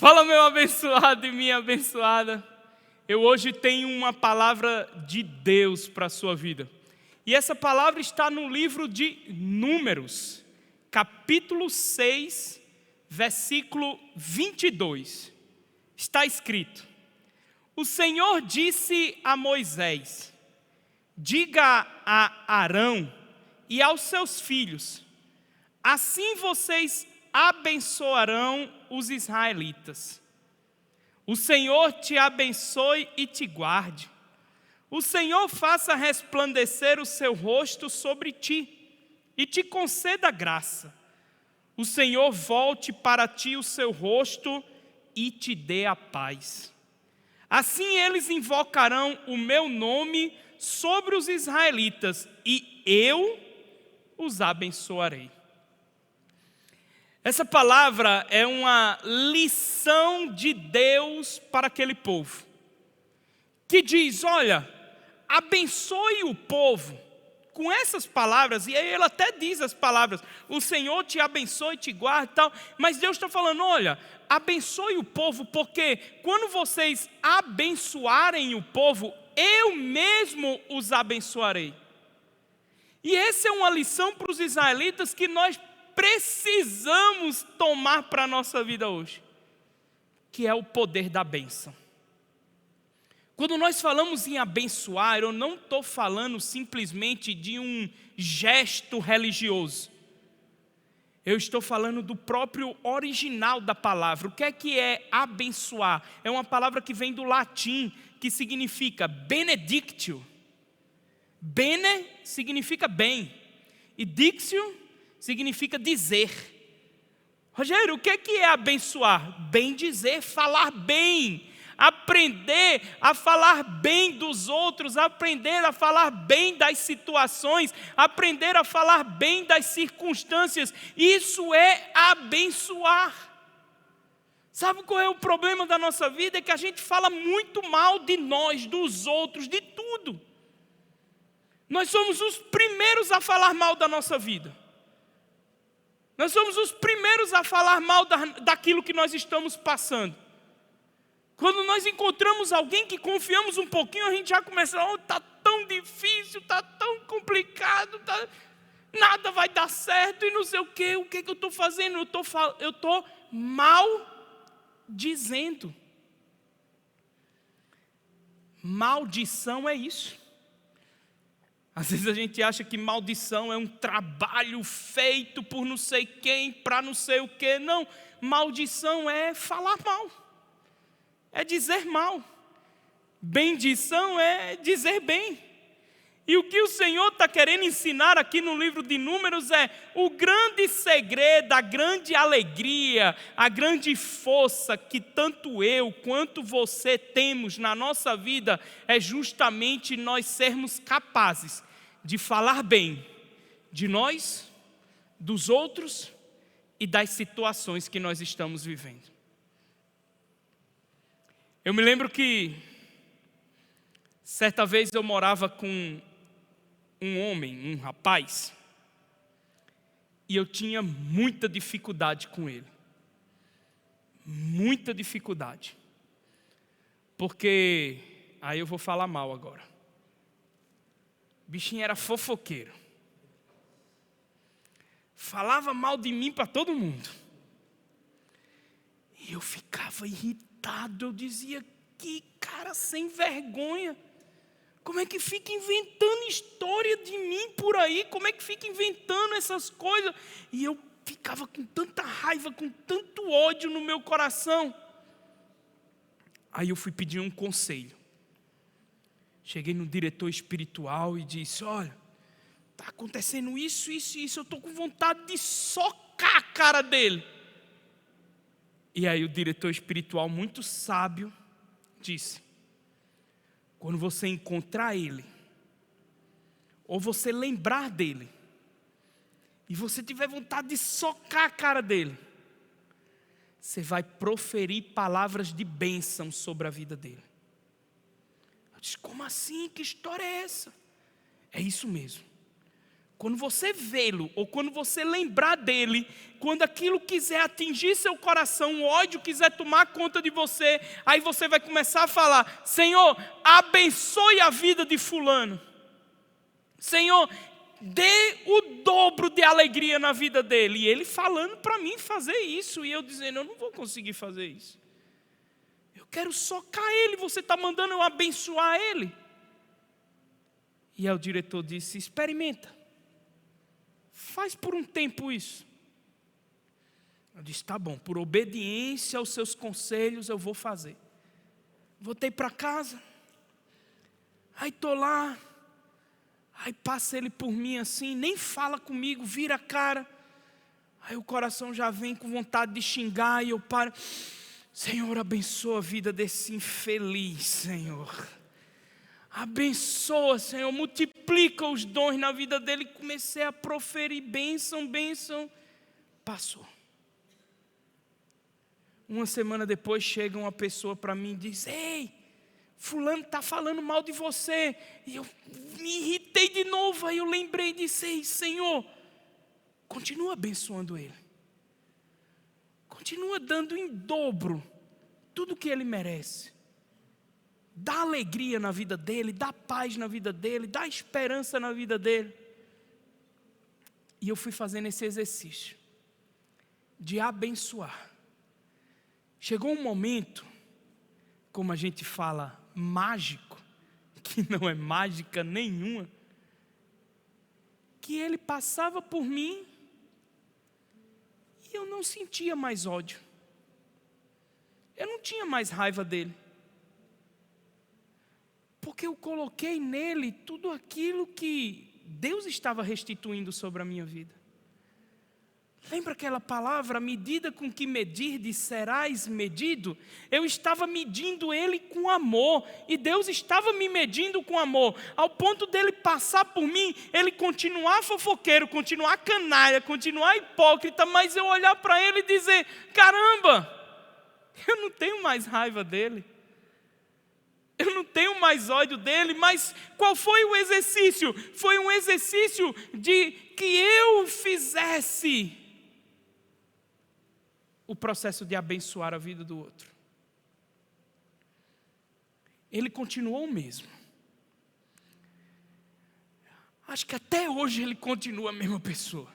Fala, meu abençoado e minha abençoada. Eu hoje tenho uma palavra de Deus para a sua vida. E essa palavra está no livro de Números, capítulo 6, versículo 22. Está escrito: o Senhor disse a Moisés: diga a Arão e aos seus filhos, assim vocês abençoarão os israelitas. O Senhor te abençoe e te guarde. O Senhor faça resplandecer o seu rosto sobre ti e te conceda graça. O Senhor volte para ti o seu rosto e te dê a paz. Assim eles invocarão o meu nome sobre os israelitas e eu os abençoarei. Essa palavra é uma lição de Deus para aquele povo, que diz: olha, abençoe o povo com essas palavras. E aí ele até diz as palavras: o Senhor te abençoe, te guarde e tal. Mas Deus está falando: olha, abençoe o povo, porque quando vocês abençoarem o povo, eu mesmo os abençoarei. E essa é uma lição para os israelitas que nós precisamos tomar para a nossa vida hoje, que é o poder da bênção. Quando nós falamos em abençoar, eu não estou falando simplesmente de um gesto religioso. Eu estou falando do próprio original da palavra. O que é abençoar? É uma palavra que vem do latim, que significa benedictio. Bene significa bem, e dictio significa dizer. Rogério, o que é abençoar? Bem dizer, falar bem, aprender a falar bem dos outros, aprender a falar bem das situações, aprender a falar bem das circunstâncias. Isso é abençoar. Sabe qual é o problema da nossa vida? É que a gente fala muito mal de nós, dos outros, de tudo. Nós somos os primeiros a falar mal da nossa vida. Nós somos os primeiros a falar mal daquilo que nós estamos passando. Quando nós encontramos alguém que confiamos um pouquinho, a gente já começa: está tão difícil, está tão complicado, nada vai dar certo e não sei o que eu estou fazendo? Eu estou maldizendo. Maldição é isso. Às vezes a gente acha que maldição é um trabalho feito por não sei quem, para não sei o quê. Não, maldição é falar mal, é dizer mal. Bendição é dizer bem. E o que o Senhor está querendo ensinar aqui no livro de Números é o grande segredo, a grande alegria, a grande força que tanto eu quanto você temos na nossa vida é justamente nós sermos capazes de falar bem de nós, dos outros e das situações que nós estamos vivendo. Eu me lembro que certa vez eu morava com um homem, um rapaz, e eu tinha muita dificuldade com ele. Muita dificuldade. Porque, aí eu vou falar mal agora. O bichinho era fofoqueiro. Falava mal de mim para todo mundo. E eu ficava irritado, eu dizia: que cara sem vergonha. Como é que fica inventando história de mim por aí? Como é que fica inventando essas coisas? E eu ficava com tanta raiva, com tanto ódio no meu coração. Aí eu fui pedir um conselho. Cheguei no diretor espiritual e disse: olha, está acontecendo isso, isso e isso. Eu estou com vontade de socar a cara dele. E aí o diretor espiritual, muito sábio, disse: quando você encontrar ele, ou você lembrar dele, e você tiver vontade de socar a cara dele, você vai proferir palavras de bênção sobre a vida dele. Eu disse: como assim? Que história é essa? É isso mesmo. quando você vê-lo, ou quando você lembrar dele, quando aquilo quiser atingir seu coração, o ódio quiser tomar conta de você, aí você vai começar a falar: Senhor, abençoe a vida de fulano. Senhor, dê o dobro de alegria na vida dele. E ele falando para mim fazer isso, e eu dizendo: eu não vou conseguir fazer isso. Eu quero socar ele, você está mandando eu abençoar ele. E aí o diretor disse: experimenta. Faz por um tempo isso. Eu disse: tá bom, por obediência aos seus conselhos eu vou fazer. Voltei para casa. Aí estou lá. Aí passa ele por mim assim, nem fala comigo, vira a cara. Aí o coração já vem com vontade de xingar, e eu paro: Senhor, abençoa a vida desse infeliz, Senhor. Abençoa, Senhor, multiplica os dons na vida dele. Comecei a proferir bênção, bênção. Passou. Uma semana depois chega uma pessoa para mim e diz: ei, fulano está falando mal de você. E eu me irritei de novo. Aí eu lembrei e disse: ei, Senhor, continua abençoando ele. Continua dando em dobro tudo que ele merece. Dá alegria na vida dele, dá paz na vida dele, dá esperança na vida dele. E eu fui fazendo esse exercício de abençoar. Chegou um momento, como a gente fala, mágico, que não é mágica nenhuma, que ele passava por mim e eu não sentia mais ódio. Eu não tinha mais raiva dele. Porque eu coloquei nele tudo aquilo que Deus estava restituindo sobre a minha vida. Lembra aquela palavra: a medida com que medirdes serás medido? Eu estava medindo ele com amor, e Deus estava me medindo com amor, ao ponto dele passar por mim, ele continuar fofoqueiro, continuar canalha, continuar hipócrita, mas eu olhar para ele e dizer: caramba, eu não tenho mais raiva dele. Eu não tenho mais ódio dele. Mas qual foi o exercício? Foi um exercício de que eu fizesse o processo de abençoar a vida do outro. Ele continuou o mesmo. Acho que até hoje ele continua a mesma pessoa.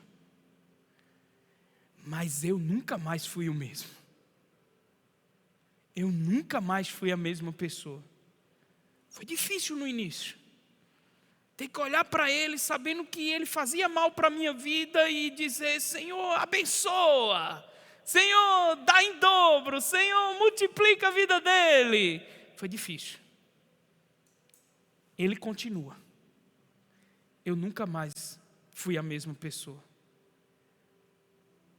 Mas eu nunca mais fui o mesmo. Eu nunca mais fui a mesma pessoa. Foi difícil no início. Ter que olhar para ele sabendo que ele fazia mal para a minha vida e dizer: Senhor, abençoa. Senhor, dá em dobro. Senhor, multiplica a vida dele. Foi difícil. Ele continua. Eu nunca mais fui a mesma pessoa.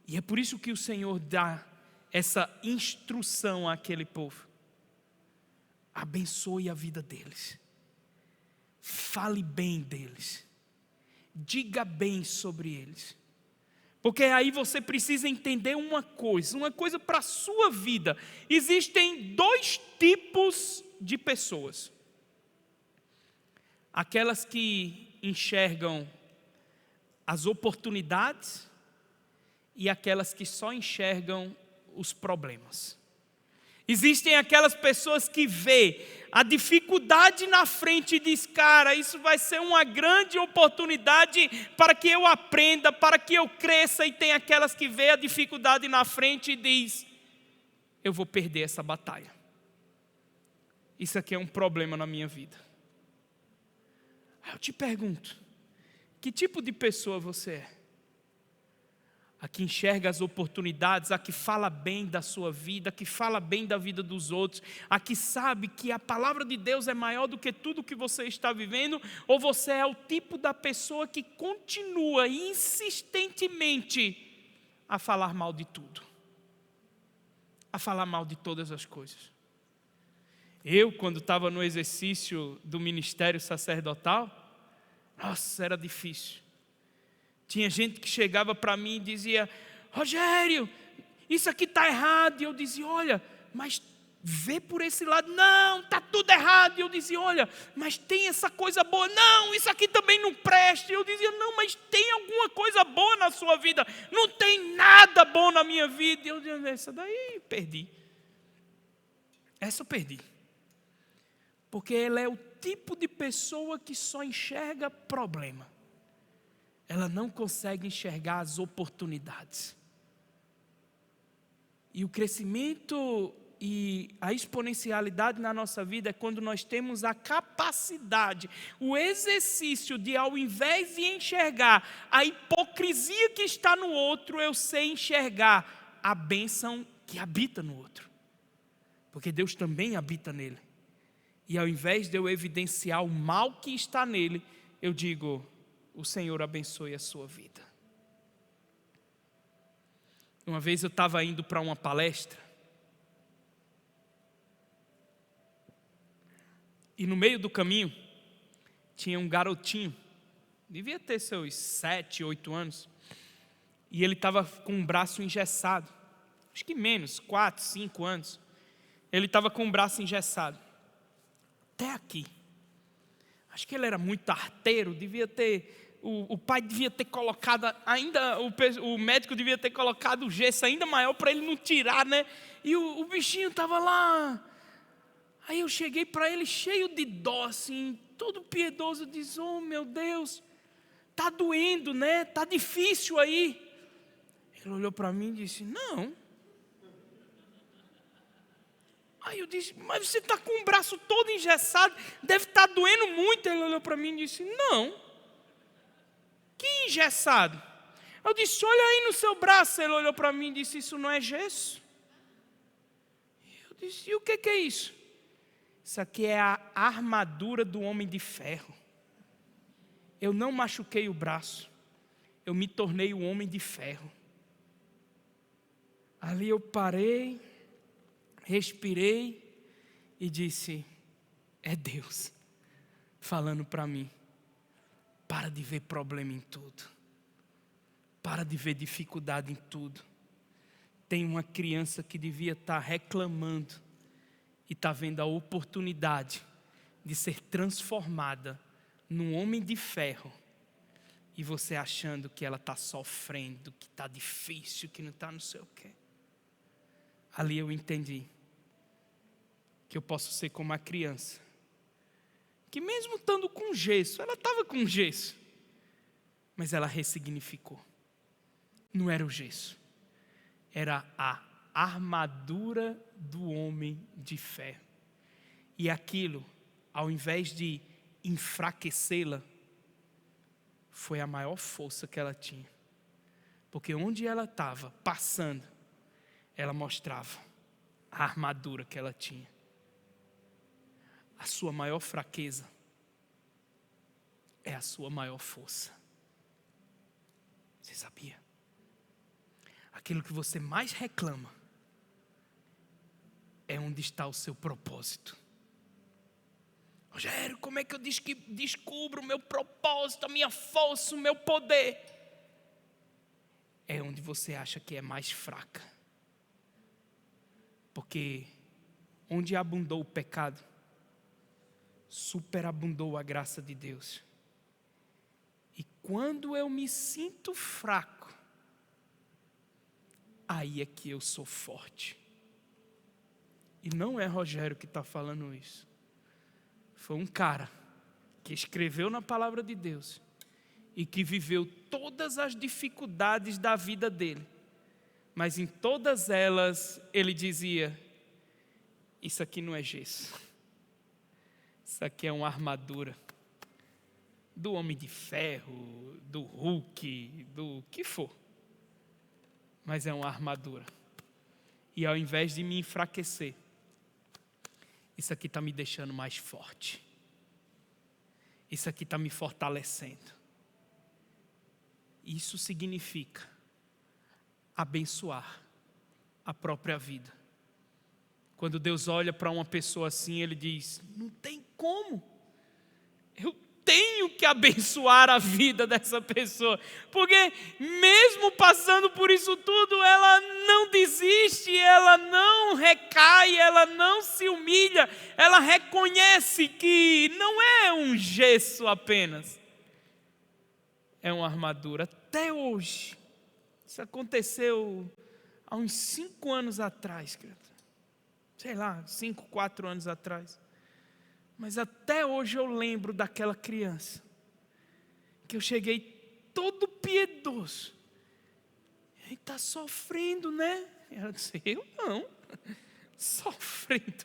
E é por isso que o Senhor dá essa instrução àquele povo. Abençoe a vida deles. Fale bem deles. Diga bem sobre eles. Porque aí você precisa entender uma coisa para a sua vida. Existem dois tipos de pessoas. Aquelas que enxergam as oportunidades e aquelas que só enxergam os problemas. Existem aquelas pessoas que vê a dificuldade na frente e diz: cara, isso vai ser uma grande oportunidade para que eu aprenda, para que eu cresça. E tem aquelas que vê a dificuldade na frente e diz: eu vou perder essa batalha. Isso aqui é um problema na minha vida. Aí eu te pergunto: que tipo de pessoa você é? A que enxerga as oportunidades, a que fala bem da sua vida, a que fala bem da vida dos outros, a que sabe que a palavra de Deus é maior do que tudo que você está vivendo? Ou você é o tipo da pessoa que continua insistentemente a falar mal de tudo, a falar mal de todas as coisas? Eu, quando estava no exercício do ministério sacerdotal, nossa, era difícil. Tinha gente que chegava para mim e dizia: Rogério, isso aqui está errado. E eu dizia: olha, mas ver por esse lado, não, está tudo errado. E eu dizia, olha, mas tem essa coisa boa. Não, isso aqui também não presta. E eu dizia, não, mas tem alguma coisa boa na sua vida. Não tem nada bom na minha vida. E eu dizia, essa daí perdi. Essa eu perdi. Porque ela é o tipo de pessoa que só enxerga problema. Ela não consegue enxergar as oportunidades. E o crescimento e a exponencialidade na nossa vida é quando nós temos a capacidade, o exercício de, ao invés de enxergar a hipocrisia que está no outro, eu sei enxergar a bênção que habita no outro. Porque Deus também habita nele. E ao invés de eu evidenciar o mal que está nele, eu digo, o Senhor abençoe a sua vida. Uma vez eu estava indo para uma palestra, e no meio do caminho, tinha um garotinho, devia ter seus 7, 8 anos, e ele estava com o braço engessado, acho que menos, 4, 5 anos, ele estava com o braço engessado, até aqui. Acho que ele era muito arteiro, devia ter, o pai devia ter colocado, ainda o médico devia ter colocado o gesso ainda maior para ele não tirar, né? E o bichinho estava lá. Aí eu cheguei para ele cheio de dó, assim, todo piedoso, disse, oh meu Deus, está doendo, né? Está difícil aí. Ele olhou para mim e disse, não. Aí eu disse, mas você está com o braço todo engessado, deve estar doendo muito. Ele olhou para mim e disse, não. Que engessado? Eu disse, olha aí no seu braço. Ele olhou para mim e disse, isso não é gesso? Eu disse, e o que é isso? Isso aqui é a armadura do homem de ferro. Eu não machuquei o braço, eu me tornei o homem de ferro. Ali eu parei, respirei e disse, é Deus falando para mim, para de ver problema em tudo, para de ver dificuldade em tudo. Tem uma criança que devia estar reclamando e está vendo a oportunidade de ser transformada num homem de ferro, e você achando que ela está sofrendo, que está difícil, que não está não sei o quê. Ali eu entendi que eu posso ser como a criança, que mesmo estando com gesso, ela estava com gesso, mas ela ressignificou. Não era o gesso, era a armadura do homem de ferro. E aquilo, ao invés de enfraquecê-la, foi a maior força que ela tinha. Porque onde ela estava passando, ela mostrava a armadura que ela tinha. A sua maior fraqueza é a sua maior força. Você sabia? Aquilo que você mais reclama é onde está o seu propósito. Rogério, como é que eu descubro o meu propósito, a minha força, o meu poder? É onde você acha que é mais fraca. Porque onde abundou o pecado, superabundou a graça de Deus. E quando eu me sinto fraco, aí é que eu sou forte. E não é Rogério que está falando isso. Foi um cara que escreveu na palavra de Deus e que viveu todas as dificuldades da vida dele. Mas em todas elas ele dizia, isso aqui não é gesso. Isso aqui é uma armadura do Homem de Ferro, do Hulk, do que for. Mas é uma armadura. E ao invés de me enfraquecer, isso aqui está me deixando mais forte. Isso aqui está me fortalecendo. Isso significa abençoar a própria vida. Quando Deus olha para uma pessoa assim, Ele diz, não tem como. Eu tenho que abençoar a vida dessa pessoa. Porque mesmo passando por isso tudo, ela não desiste, ela não não recai, ela não se humilha, ela reconhece que não é um gesso apenas, é uma armadura. Até hoje, isso aconteceu há uns 5 anos atrás, sei lá, 5, 4 anos atrás. Mas até hoje eu lembro daquela criança, que eu cheguei todo piedoso. Ele está sofrendo, né? Ela disse, eu não, sofrendo.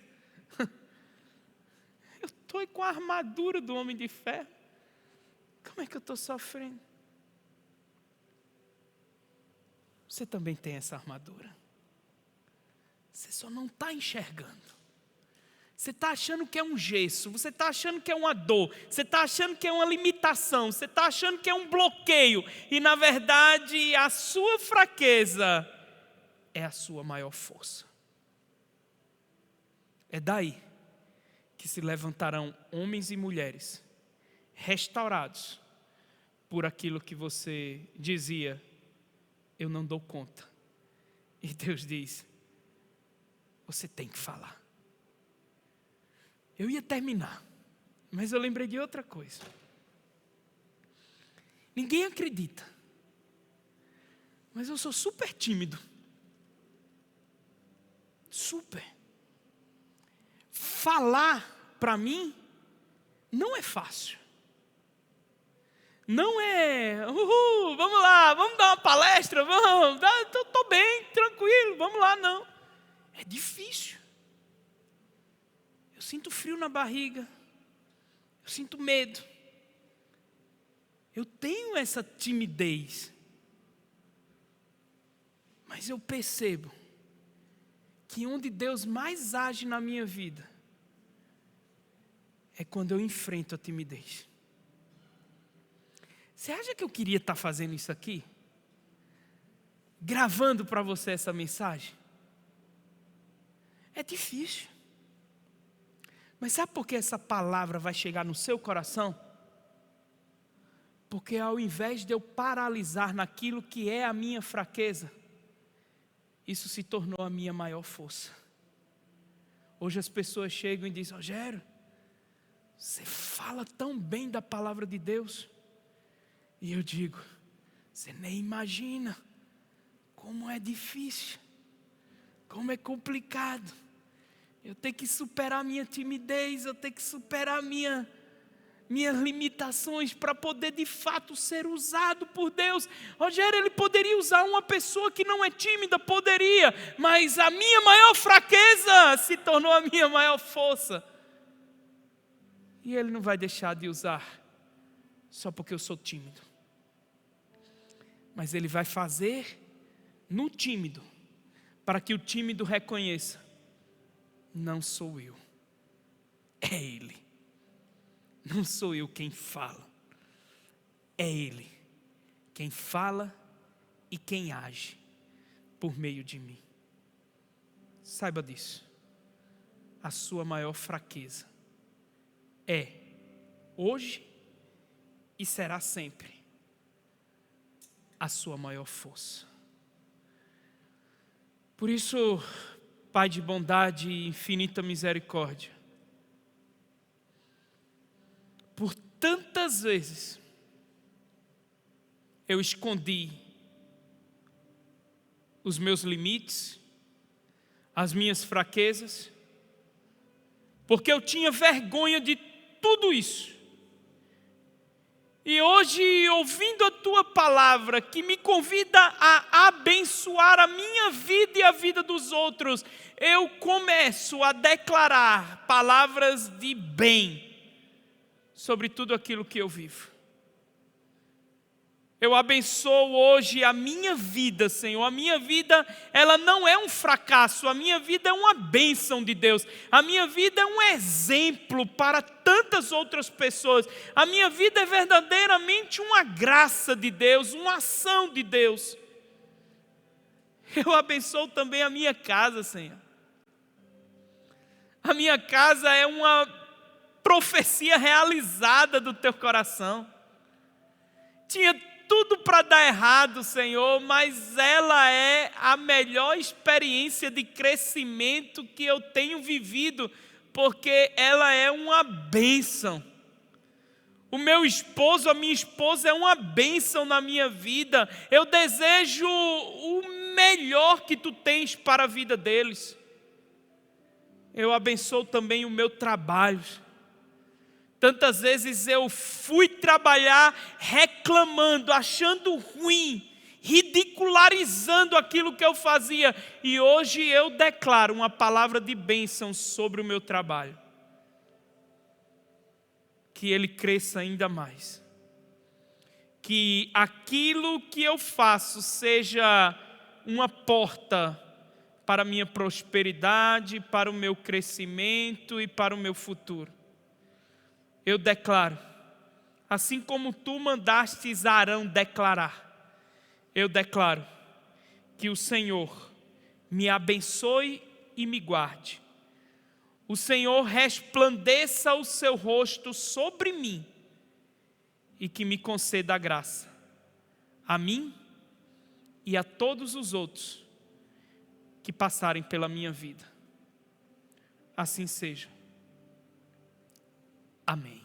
Eu estou com a armadura do homem de ferro. Como é que eu estou sofrendo? Você também tem essa armadura. Você só não está enxergando. Você está achando que é um gesso, você está achando que é uma dor, você está achando que é uma limitação, você está achando que é um bloqueio. E na verdade a sua fraqueza é a sua maior força. É daí que se levantarão homens e mulheres restaurados por aquilo que você dizia, eu não dou conta. E Deus diz, você tem que falar. Eu ia terminar, mas eu lembrei de outra coisa. Ninguém acredita, mas eu sou super tímido. Super. Falar para mim não é fácil. Não é, vamos lá, vamos dar uma palestra, vamos, estou bem, tranquilo, vamos lá, não. É difícil. Eu sinto frio na barriga, eu sinto medo. Eu tenho essa timidez. Mas eu percebo que onde Deus mais age na minha vida é quando eu enfrento a timidez. Você acha que eu queria estar fazendo isso aqui? Gravando para você essa mensagem? É difícil. Mas sabe por que essa palavra vai chegar no seu coração? Porque ao invés de eu paralisar naquilo que é a minha fraqueza, isso se tornou a minha maior força. Hoje as pessoas chegam e dizem, Rogério, você fala tão bem da palavra de Deus. E eu digo, você nem imagina como é difícil, como é complicado. Eu tenho que superar minha timidez, eu tenho que superar minhas limitações para poder de fato ser usado por Deus. Rogério, Ele poderia usar uma pessoa que não é tímida, poderia, mas a minha maior fraqueza se tornou a minha maior força. E Ele não vai deixar de usar só porque eu sou tímido. Mas Ele vai fazer no tímido, para que o tímido reconheça, não sou eu, é Ele. Não sou eu quem fala, é Ele quem fala e quem age por meio de mim. Saiba disso. A sua maior fraqueza é hoje e será sempre a sua maior força. Por isso, Pai de bondade e infinita misericórdia, por tantas vezes eu escondi os meus limites, as minhas fraquezas, porque eu tinha vergonha de tudo isso. E hoje, ouvindo a Tua palavra, que me convida a abençoar a minha vida e a vida dos outros, eu começo a declarar palavras de bem sobre tudo aquilo que eu vivo. Eu abençoo hoje a minha vida, Senhor. A minha vida, ela não é um fracasso. A minha vida é uma bênção de Deus. A minha vida é um exemplo para tantas outras pessoas. A minha vida é verdadeiramente uma graça de Deus, uma ação de Deus. Eu abençoo também a minha casa, Senhor. A minha casa é uma profecia realizada do Teu coração. Tinha tudo para dar errado, Senhor, mas ela é a melhor experiência de crescimento que eu tenho vivido, porque ela é uma bênção. O meu esposo, a minha esposa é uma bênção na minha vida. Eu desejo o melhor que tu tens para a vida deles. Eu abençoo também o meu trabalho. Tantas vezes eu fui trabalhar reclamando, achando ruim, ridicularizando aquilo que eu fazia. E hoje eu declaro uma palavra de bênção sobre o meu trabalho. Que ele cresça ainda mais. Que aquilo que eu faço seja uma porta para a minha prosperidade, para o meu crescimento e para o meu futuro. Eu declaro, assim como tu mandastes Arão declarar, eu declaro que o Senhor me abençoe e me guarde. O Senhor resplandeça o seu rosto sobre mim e que me conceda a graça, a mim e a todos os outros que passarem pela minha vida. Assim seja. Amém.